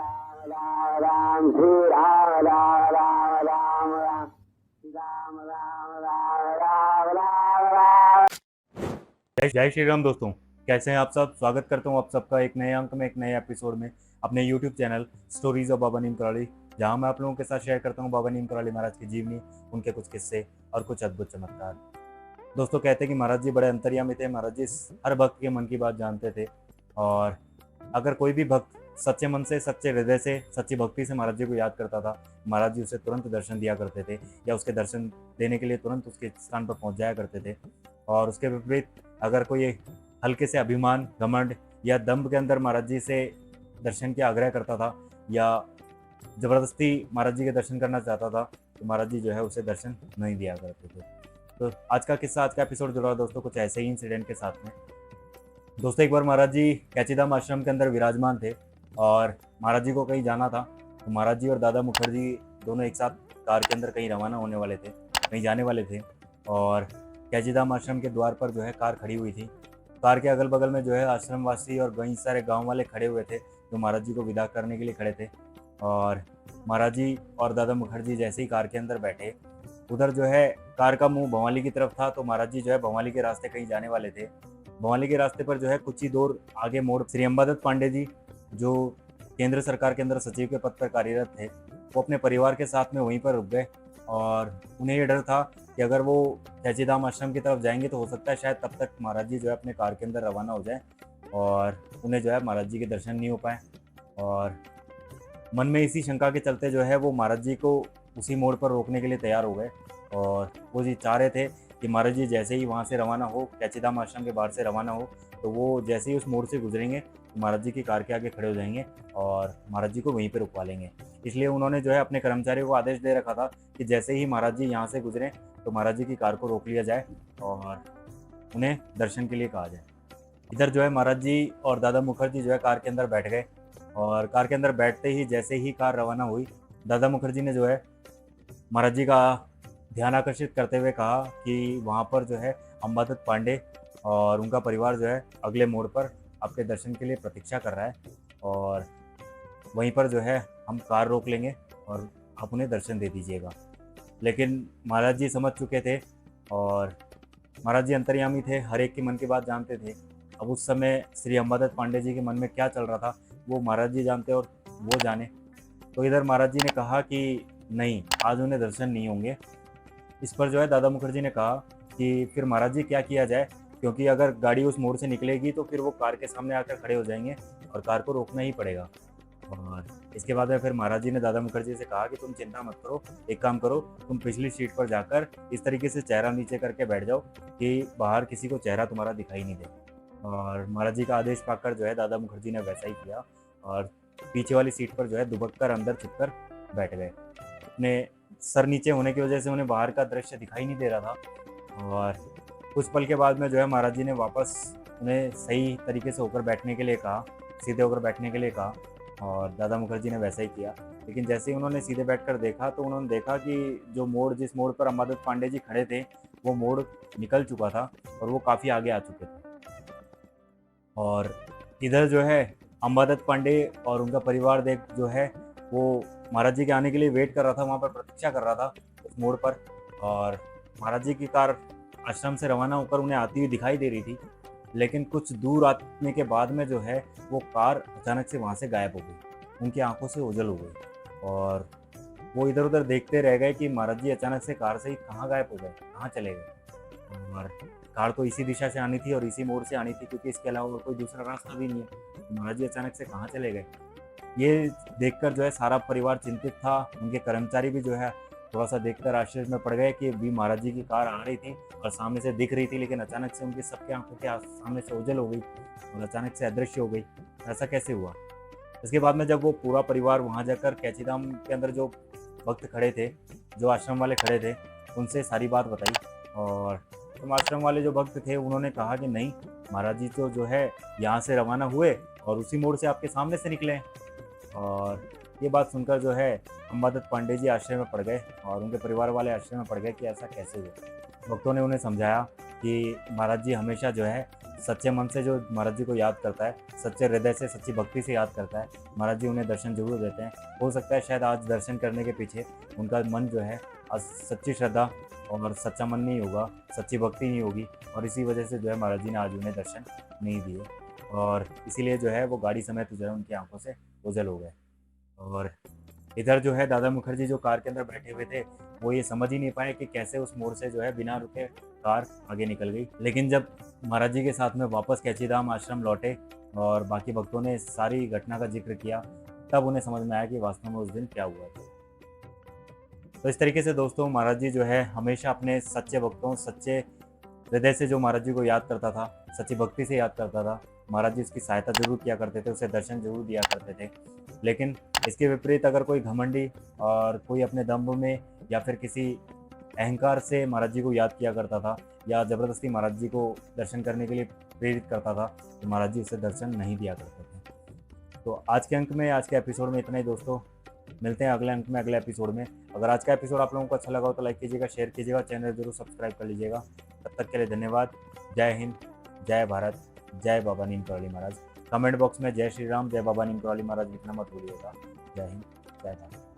राम राम श्री राम राम राम राम राम राम राम राम राम राम राम। जय श्री राम दोस्तों, कैसे हैं आप सब। स्वागत करता हूं आप सबका एक नए अंक में, एक नए एपिसोड में अपने यूट्यूब चैनल स्टोरीज ऑफ बाबा नीम कराली, जहां मैं आप लोगों के साथ शेयर करता हूं बाबा नीम कराली महाराज की जीवनी, उनके कुछ किस्से और कुछ अद्भुत चमत्कार। दोस्तों, कहते हैं कि महाराज जी बड़े अंतर्यामी थे। महाराज जी हर भक्त के मन की बात जानते थे, और अगर कोई भी भक्त सच्चे मन से, सच्चे हृदय से, सच्ची भक्ति से महाराज जी को याद करता था, महाराज जी उसे तुरंत दर्शन दिया करते थे, या उसके दर्शन देने के लिए तुरंत उसके स्थान पर पहुंच जाया करते थे। और उसके विपरीत अगर कोई हल्के से अभिमान, घमंड या दम्भ के अंदर महाराज जी से दर्शन के आग्रह करता था, या ज़बरदस्ती महाराज जी के दर्शन करना चाहता था, तो महाराज जी जो है उसे दर्शन नहीं दिया करते थे। तो आज का किस्सा, आज का एपिसोड जुड़ा दोस्तों कुछ ऐसे ही इंसिडेंट के साथ में। दोस्तों, एक बार महाराज जी कैचीधाम आश्रम के अंदर विराजमान थे, और महाराज जी को कहीं जाना था। तो महाराज जी और दादा मुखर्जी दोनों एक साथ कार के अंदर कहीं रवाना होने वाले थे, कहीं जाने वाले थे। और कैचीधाम आश्रम के द्वार पर जो है कार खड़ी हुई थी। कार के अगल बगल में जो है आश्रमवासी और कई सारे गांव वाले खड़े हुए थे, जो महाराज जी को विदा करने के लिए खड़े थे। और महाराज जी और दादा मुखर्जी जैसे ही कार के अंदर बैठे, उधर जो है कार का मुंह भवाली की तरफ था। तो महाराज जी जो है भवाली के रास्ते कहीं जाने वाले थे। भवाली के रास्ते पर जो है कुछ ही दूर आगे मोड़ श्री अंबादत्त पांडे जी, जो केंद्र सरकार के अंदर सचिव के पद पर कार्यरत थे, वो अपने परिवार के साथ में वहीं पर रुक गए। और उन्हें ये डर था कि अगर वो कैचीधाम आश्रम की तरफ जाएंगे तो हो सकता है शायद तब तक महाराज जी जो है अपने कार के अंदर रवाना हो जाए, और उन्हें जो है महाराज जी के दर्शन नहीं हो पाए। और मन में इसी शंका के चलते जो है वो महाराज जी को उसी मोड़ पर रोकने के लिए तैयार हो गए। और वो जी चाह रहे थे कि महाराज जी जैसे ही वहाँ से रवाना हो, कैचीधाम आश्रम के बाहर से रवाना हो, तो वो जैसे ही उस मोड़ से गुजरेंगे तो महाराज जी की कार के आगे खड़े हो जाएंगे और महाराज जी को वहीं पर रुकवा लेंगे। इसलिए उन्होंने जो है अपने कर्मचारियों को आदेश दे रखा था कि जैसे ही महाराज जी यहाँ से गुजरें तो महाराज जी की कार को रोक लिया जाए और उन्हें दर्शन के लिए कहा जाए। इधर जो है महाराज जी और दादा मुखर्जी जो है कार के अंदर बैठ गए, और कार के अंदर बैठते ही जैसे ही कार रवाना हुई, दादा मुखर्जी ने जो है महाराज जी का ध्यान आकर्षित करते हुए कहा कि वहाँ पर जो है अंबादत्त पांडे और उनका परिवार जो है अगले मोड़ पर आपके दर्शन के लिए प्रतीक्षा कर रहा है, और वहीं पर जो है हम कार रोक लेंगे और आप उन्हें दर्शन दे दीजिएगा। लेकिन महाराज जी समझ चुके थे, और महाराज जी अंतर्यामी थे, हर एक के मन की बात जानते थे। अब उस समय श्री अंबादत्त पांडे जी के मन में क्या चल रहा था वो महाराज जी जानते और वो जाने। तो इधर महाराज जी ने कहा कि नहीं, आज उन्हें दर्शन नहीं होंगे। इस पर जो है दादा मुखर्जी ने कहा कि फिर महाराज जी क्या किया जाए, क्योंकि अगर गाड़ी उस मोड़ से निकलेगी तो फिर वो कार के सामने आकर खड़े हो जाएंगे और कार को रोकना ही पड़ेगा। और इसके बाद में फिर महाराज जी ने दादा मुखर्जी से कहा कि तुम चिंता मत करो, एक काम करो, तुम पिछली सीट पर जाकर इस तरीके से चेहरा नीचे करके बैठ जाओ कि बाहर किसी को चेहरा तुम्हारा दिखाई नहीं दे। और महाराज जी का आदेश पाकर जो है दादा मुखर्जी ने वैसा ही किया, और पीछे वाली सीट पर जो है दुबक कर अंदर छुप कर बैठ गए। अपने सर नीचे होने की वजह से उन्हें बाहर का दृश्य दिखाई नहीं दे रहा था। और कुछ पल के बाद में जो है महाराज जी ने वापस उन्हें सही तरीके से होकर बैठने के लिए कहा, सीधे होकर बैठने के लिए कहा, और दादा मुखर्जी ने वैसा ही किया। लेकिन जैसे ही उन्होंने सीधे बैठकर देखा तो उन्होंने देखा कि जो मोड़, जिस मोड़ पर अंबादत्त पांडे जी खड़े थे, वो मोड़ निकल चुका था और वो काफ़ी आगे आ चुके थे। और इधर जो है अंबादत्त पांडे और उनका परिवार देख जो है वो महाराज जी के आने के लिए वेट कर रहा था, वहाँ पर प्रतीक्षा कर रहा था उस मोड़ पर। और महाराज जी की कार आश्रम से रवाना होकर उन्हें आती हुई दिखाई दे रही थी, लेकिन कुछ दूर आने के बाद में जो है वो कार अचानक से वहाँ से गायब हो गई, उनकी आंखों से ओझल हो गई। और वो इधर उधर देखते रह गए कि महाराज जी अचानक से कार से ही कहाँ गायब हो गए, कहाँ चले गए। और कार तो इसी दिशा से आनी थी और इसी मोड़ से आनी थी, क्योंकि इसके अलावा और कोई दूसरा रास्ता भी नहीं है। महाराज जी अचानक से कहाँ चले गए, ये देखकर जो है सारा परिवार चिंतित था। उनके कर्मचारी भी जो है थोड़ा सा देखकर आश्चर्य में पड़ गए कि अभी महाराज जी की कार आ रही थी और सामने से दिख रही थी, लेकिन अचानक से उनकी सबकी आंखों के सामने से ओझल हो गई और अचानक से अदृश्य हो गई। ऐसा कैसे हुआ? इसके बाद में जब वो पूरा परिवार वहाँ जाकर कैचीधाम के अंदर जो भक्त खड़े थे, जो आश्रम वाले खड़े थे, उनसे सारी बात बताई। और तुम आश्रम वाले जो भक्त थे उन्होंने कहा कि नहीं, महाराज जी तो जो है यहाँ से रवाना हुए और उसी मोड़ से आपके सामने से निकले। और ये बात सुनकर जो है अंबादत्त पांडे जी आश्चर्य में पड़ गए और उनके परिवार वाले आश्चर्य में पड़ गए कि ऐसा कैसे हुआ। भक्तों ने उन्हें समझाया कि महाराज जी हमेशा जो है सच्चे मन से जो महाराज जी को याद करता है, सच्चे हृदय से, सच्ची भक्ति से याद करता है, महाराज जी उन्हें दर्शन जरूर देते हैं। हो सकता है शायद आज दर्शन करने के पीछे उनका मन जो है आज सच्ची श्रद्धा और सच्चा मन नहीं होगा, सच्ची भक्ति नहीं होगी, और इसी वजह से जो है महाराज जी ने आज उन्हें दर्शन नहीं दिए, और इसीलिए जो है वो गाड़ी समेत जो है उनकी आंखों से ओझल हो गए। और इधर जो है दादा मुखर्जी जो कार के अंदर बैठे हुए थे, वो ये समझ ही नहीं पाए कि कैसे उस मोड़ से जो है बिना रुके कार आगे निकल गई। लेकिन जब महाराज जी के साथ में वापस कैचीधाम आश्रम लौटे और बाकी भक्तों ने सारी घटना का जिक्र किया, तब उन्हें समझ में आया कि वास्तव में उस दिन क्या हुआ था। तो इस तरीके से दोस्तों महाराज जी जो है हमेशा अपने सच्चे भक्तों, सच्चे हृदय से जो महाराज जी को याद करता था, सच्ची भक्ति से याद करता था, महाराज जी उसकी सहायता जरूर किया करते थे, उसे दर्शन जरूर दिया करते थे। लेकिन इसके विपरीत अगर कोई घमंडी और कोई अपने दम्भ में या फिर किसी अहंकार से महाराज जी को याद किया करता था या ज़बरदस्ती महाराज जी को दर्शन करने के लिए प्रेरित करता था, तो महाराज जी उसे दर्शन नहीं दिया करते थे। तो आज के अंक में, आज के एपिसोड में इतना ही दोस्तों। मिलते हैं अगले अंक में, अगले एपिसोड में। अगर आज का एपिसोड आप लोगों को अच्छा लगा हो तो लाइक कीजिएगा, शेयर कीजिएगा, चैनल जरूर सब्सक्राइब कर लीजिएगा। तब तक के लिए धन्यवाद। जय हिंद, जय भारत, जय बाबा नीम करौली महाराज। कमेंट बॉक्स में जय श्री राम, जय बाबा नीम करौली महाराज लिखना मत भूलिएगा। जय हिंद, जय भारत।